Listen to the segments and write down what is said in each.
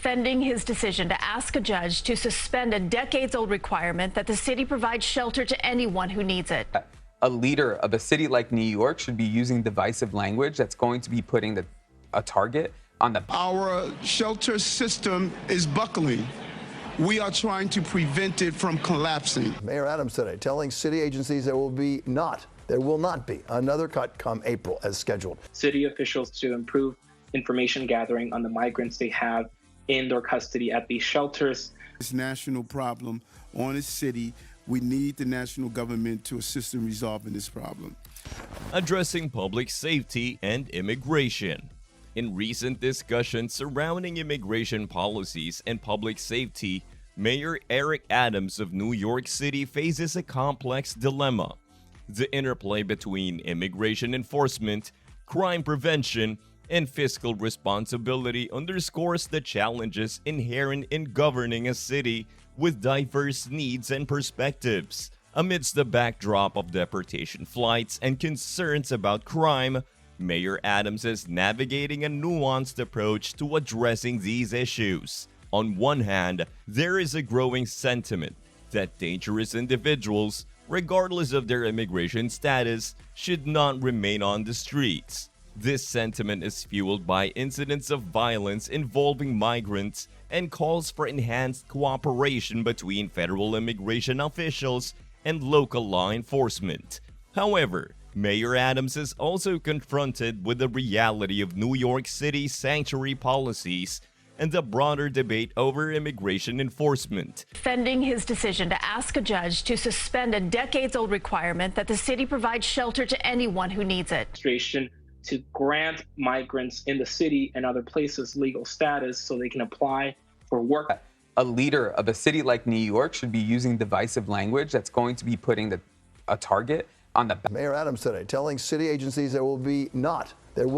defending his decision to ask a judge to suspend a decades-old requirement that the city provides shelter to anyone who needs it. A leader of a city like New York should be using divisive language that's going to be putting a target on the... Our shelter system is buckling. We are trying to prevent it from collapsing. Mayor Adams today telling city agencies there will not be another cut come April as scheduled. City officials to improve information gathering on the migrants they have in their custody at these shelters. It's a national problem on a city. We need the national government to assist in resolving this problem. Addressing public safety and immigration. In recent discussions surrounding immigration policies and public safety, Mayor Eric Adams of New York City faces a complex dilemma. The interplay between immigration enforcement, crime prevention, and fiscal responsibility underscores the challenges inherent in governing a city with diverse needs and perspectives. Amidst the backdrop of deportation flights and concerns about crime, Mayor Adams is navigating a nuanced approach to addressing these issues. On one hand, there is a growing sentiment that dangerous individuals, regardless of their immigration status, should not remain on the streets. This sentiment is fueled by incidents of violence involving migrants and calls for enhanced cooperation between federal immigration officials and local law enforcement. However, Mayor Adams is also confronted with the reality of New York City's sanctuary policies and the broader debate over immigration enforcement. Defending his decision to ask a judge to suspend a decades-old requirement that the city provides shelter to anyone who needs it. To grant migrants in the city and other places legal status so they can apply for work. A leader of a city like New York should be using divisive language that's going to be putting a target on the... Mayor Adams today telling city agencies there will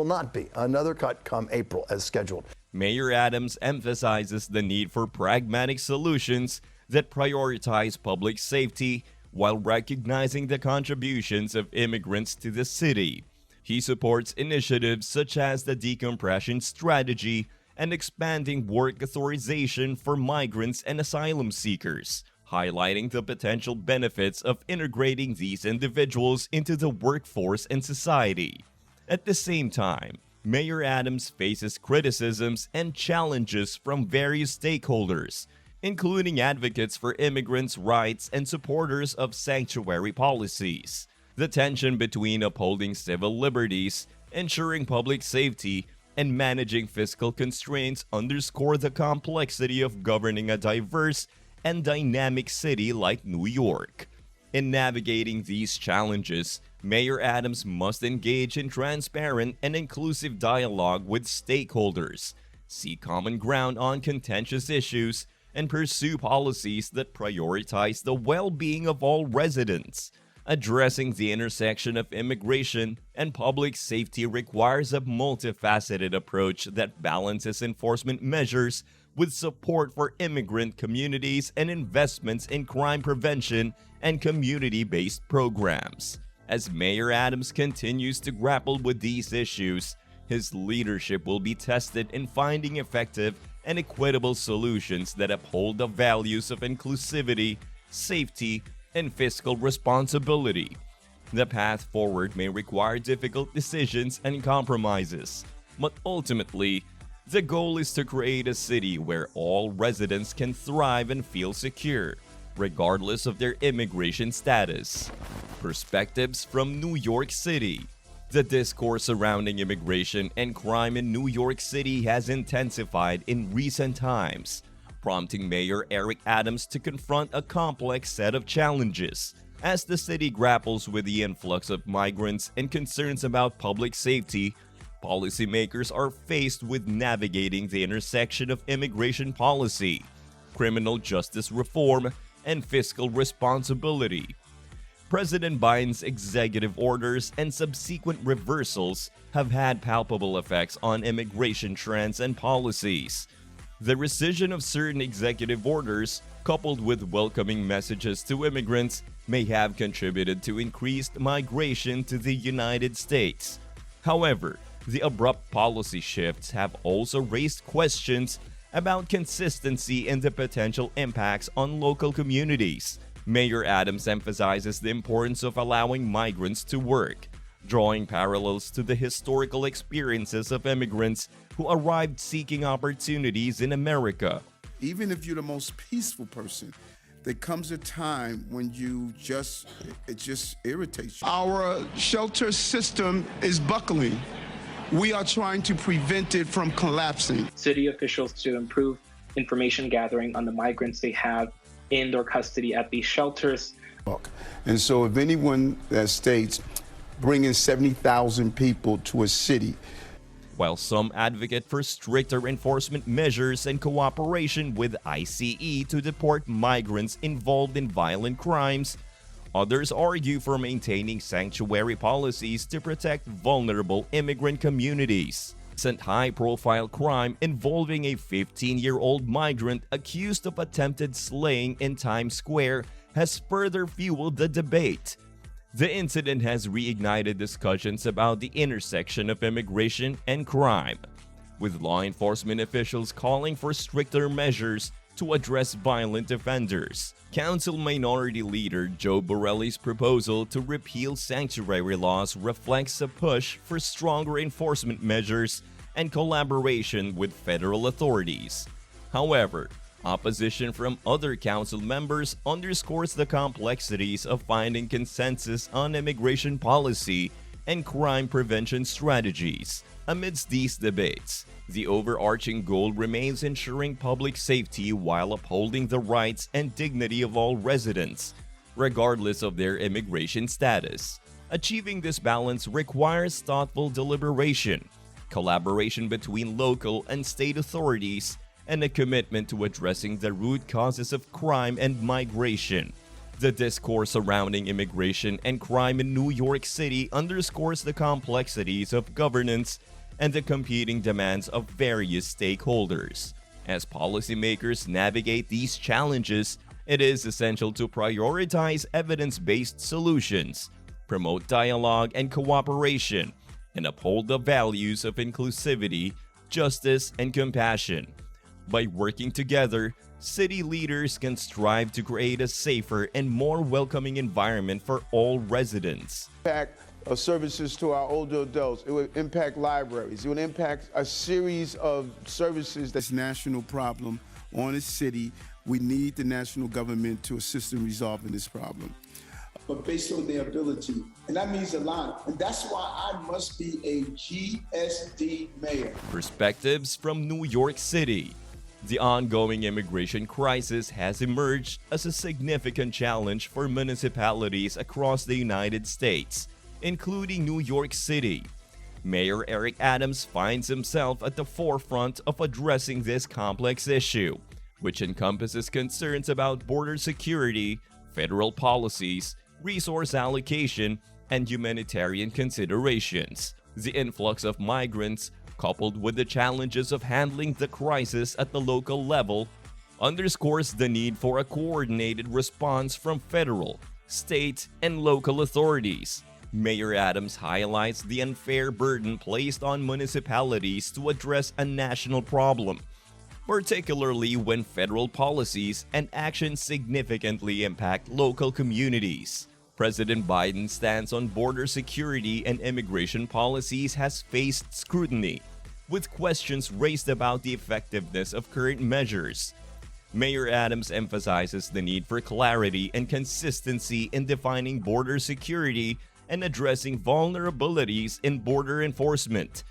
not be another cut come April as scheduled. Mayor Adams emphasizes the need for pragmatic solutions that prioritize public safety while recognizing the contributions of immigrants to the city. He supports initiatives such as the decompression strategy and expanding work authorization for migrants and asylum seekers, highlighting the potential benefits of integrating these individuals into the workforce and society. At the same time, Mayor Adams faces criticisms and challenges from various stakeholders, including advocates for immigrants' rights and supporters of sanctuary policies. The tension between upholding civil liberties, ensuring public safety, and managing fiscal constraints underscore the complexity of governing a diverse and dynamic city like New York. In navigating these challenges, Mayor Adams must engage in transparent and inclusive dialogue with stakeholders, seek common ground on contentious issues, and pursue policies that prioritize the well-being of all residents. Addressing the intersection of immigration and public safety requires a multifaceted approach that balances enforcement measures with support for immigrant communities and investments in crime prevention and community-based programs. As Mayor Adams continues to grapple with these issues, his leadership will be tested in finding effective and equitable solutions that uphold the values of inclusivity, safety, and fiscal responsibility. The path forward may require difficult decisions and compromises, but ultimately, the goal is to create a city where all residents can thrive and feel secure, regardless of their immigration status. Perspectives from New York City. The discourse surrounding immigration and crime in New York City has intensified in recent times, prompting Mayor Eric Adams to confront a complex set of challenges. As the city grapples with the influx of migrants and concerns about public safety, policymakers are faced with navigating the intersection of immigration policy, criminal justice reform, and fiscal responsibility. President Biden's executive orders and subsequent reversals have had palpable effects on immigration trends and policies. The rescission of certain executive orders, coupled with welcoming messages to immigrants, may have contributed to increased migration to the United States. However, the abrupt policy shifts have also raised questions about consistency and the potential impacts on local communities. Mayor Adams emphasizes the importance of allowing migrants to work, drawing parallels to the historical experiences of immigrants who arrived seeking opportunities in America. Even if you're the most peaceful person, there comes a time when it just irritates you. Our shelter system is buckling. We are trying to prevent it from collapsing. City officials to improve information gathering on the migrants they have in their custody at these shelters. And so if anyone that states bringing 70,000 people to a city, while some advocate for stricter enforcement measures and cooperation with ICE to deport migrants involved in violent crimes, others argue for maintaining sanctuary policies to protect vulnerable immigrant communities. Recent high-profile crime involving a 15-year-old migrant accused of attempted slaying in Times Square has further fueled the debate. The incident has reignited discussions about the intersection of immigration and crime, with law enforcement officials calling for stricter measures to address violent offenders. Council Minority Leader Joe Borelli's proposal to repeal sanctuary laws reflects a push for stronger enforcement measures and collaboration with federal authorities. However, opposition from other council members underscores the complexities of finding consensus on immigration policy and crime prevention strategies. Amidst these debates, the overarching goal remains ensuring public safety while upholding the rights and dignity of all residents, regardless of their immigration status. Achieving this balance requires thoughtful deliberation, collaboration between local and state authorities, and a commitment to addressing the root causes of crime and migration. The discourse surrounding immigration and crime in New York City underscores the complexities of governance and the competing demands of various stakeholders. As policymakers navigate these challenges, it is essential to prioritize evidence-based solutions, promote dialogue and cooperation, and uphold the values of inclusivity, justice, and compassion. By working together, city leaders can strive to create a safer and more welcoming environment for all residents. Impact of services to our older adults. It would impact libraries. It would impact a series of services. That's a national problem on a city. We need the national government to assist in resolving this problem. But based on their ability, and that means a lot. And that's why I must be a GSD mayor. Perspectives from New York City. The ongoing immigration crisis has emerged as a significant challenge for municipalities across the United States, including New York City. Mayor Eric Adams finds himself at the forefront of addressing this complex issue, which encompasses concerns about border security, federal policies, resource allocation, and humanitarian considerations. The influx of migrants, coupled with the challenges of handling the crisis at the local level, underscores the need for a coordinated response from federal, state, and local authorities. Mayor Adams highlights the unfair burden placed on municipalities to address a national problem, particularly when federal policies and actions significantly impact local communities. President Biden's stance on border security and immigration policies has faced scrutiny, with questions raised about the effectiveness of current measures. Mayor Adams emphasizes the need for clarity and consistency in defining border security and addressing vulnerabilities in border enforcement.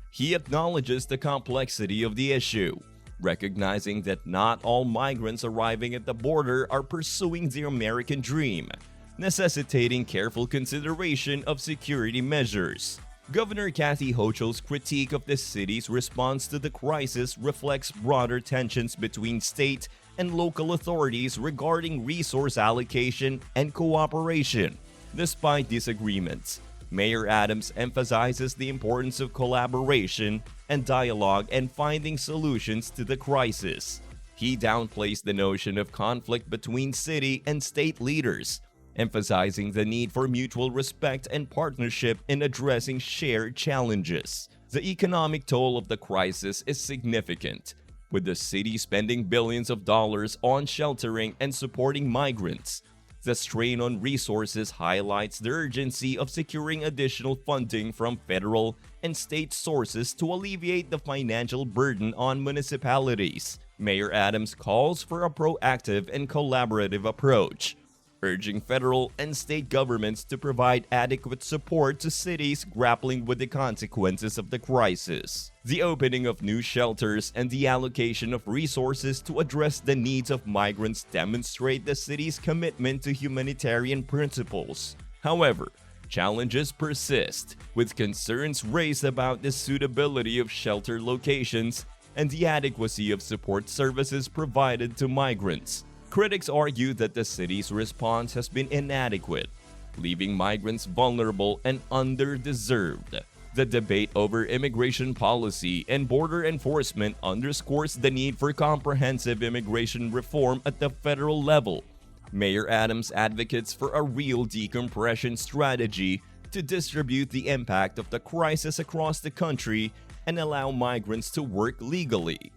He acknowledges the complexity of the issue, recognizing that not all migrants arriving at the border are pursuing the American dream, necessitating careful consideration of security measures. Governor Kathy Hochul's critique of the city's response to the crisis reflects broader tensions between state and local authorities regarding resource allocation and cooperation. Despite disagreements, Mayor Adams emphasizes the importance of collaboration and dialogue and finding solutions to the crisis. He downplays the notion of conflict between city and state leaders, emphasizing the need for mutual respect and partnership in addressing shared challenges. The economic toll of the crisis is significant, with the city spending billions of dollars on sheltering and supporting migrants. The strain on resources highlights the urgency of securing additional funding from federal and state sources to alleviate the financial burden on municipalities. Mayor Adams calls for a proactive and collaborative approach, urging federal and state governments to provide adequate support to cities grappling with the consequences of the crisis. The opening of new shelters and the allocation of resources to address the needs of migrants demonstrate the city's commitment to humanitarian principles. However, challenges persist, with concerns raised about the suitability of shelter locations and the adequacy of support services provided to migrants. Critics argue that the city's response has been inadequate, leaving migrants vulnerable and under-deserved. The debate over immigration policy and border enforcement underscores the need for comprehensive immigration reform at the federal level. Mayor Adams advocates for a real decompression strategy to distribute the impact of the crisis across the country and allow migrants to work legally.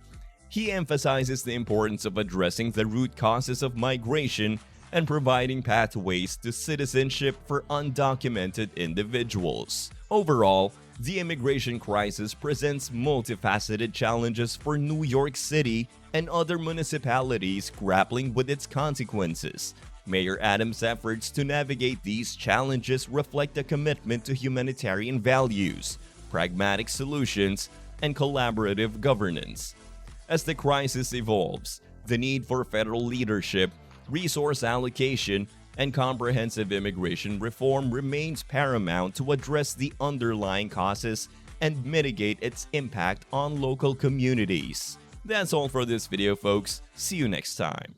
He emphasizes the importance of addressing the root causes of migration and providing pathways to citizenship for undocumented individuals. Overall, the immigration crisis presents multifaceted challenges for New York City and other municipalities grappling with its consequences. Mayor Adams' efforts to navigate these challenges reflect a commitment to humanitarian values, pragmatic solutions, and collaborative governance. As the crisis evolves, the need for federal leadership, resource allocation, and comprehensive immigration reform remains paramount to address the underlying causes and mitigate its impact on local communities. That's all for this video, folks. See you next time.